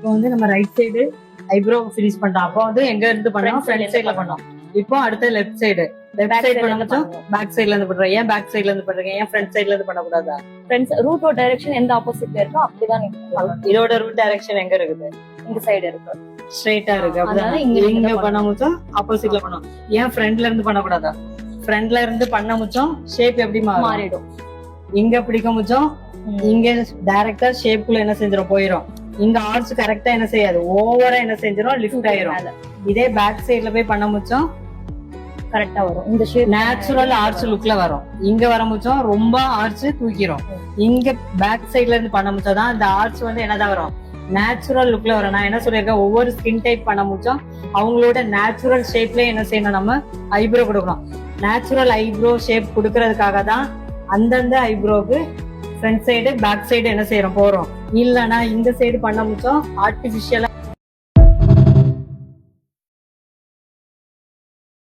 இப்போ வந்து நம்ம ரைட் சைடு ஐப்ரோ ஃபினிஷ் பண்றோம். அப்போ வந்து எங்க இருந்து பண்ணோம்? ஃப்ரண்ட் சைடுல பண்ணோம். இப்போ அடுத்து லெஃப்ட் சைடு பண்ணும்போது பேக் சைடுல இருந்து பண்றோம். ஏன் பேக் சைடுல இருந்து பண்றீங்க? ஏன் ஃப்ரண்ட் சைடுல இருந்து பண்ண கூடாதா? ஃப்ரெண்ட்ஸ் ரூட்டோட டைரக்ஷன் எந்த ஆப்போசிட்ல இருக்கோ அப்படிதான் நீங்க பண்ணணும். இதோட ரூட் டைரக்ஷன் எங்க இருக்குது? இந்த சைடு இருக்கு, ஸ்ட்ரைட்டா இருக்கு. அதனால அப்படிதான் இங்க இங்க பண்ணும்போது ஆப்போசிட்ல பண்ணோம். ஏன் ஃப்ரண்ட்ல இருந்து பண்ண கூடாதா? ஃப்ரண்ட்ல இருந்து பண்ண முச்சோம் ஷேப் எப்படி மாறிடும். இங்க பிடிக்க முச்சோம் இங்க டைரக்டா ஷேப்புக்குள்ள என்ன செஞ்சிரும்? போயிரும். இங்க ஆர்ச் கரெக்டா என்ன செய்யாது? ஓவரா என்ன செஞ்சிரும்? லிஃப்ட் ஆயிரும். இதே பேக் சைடுல போய் பண்ண முச்சோம் கரெக்டா வரும். இந்த ஷேப் நேச்சுரல் ஆர்ச் லுக்ல வரும். இங்க வர முச்சோம் ரொம்ப ஆர்ச் தூக்கிரும். இங்க பேக் சைடுல இருந்து பண்ண முச்சோதான் இந்த ஆர்ச் வந்து என்னதான் வரும்? நேச்சுரல் லுக்ல வரும். நான் என்ன சொல்லியிருக்கேன்? ஒவ்வொரு ஸ்கின் டைப் பண்ண முச்சோம் அவங்களோட நேச்சுரல் ஷேப்ல என்ன செய்யணும்? நம்ம ஐப்ரோ கொடுக்கணும். நேச்சுரல் ஐப்ரோ ஷேப் கொடுக்கறதுக்காக தான் அந்தந்த ஐப்ரோக்கு ஃப்ரண்ட் சைடு பேக் சைடு என்ன செய்யறோம்? போறோம். இல்லன்னா இந்த சைடு பண்ண முச்சோம் ஆர்டிபிஷியலா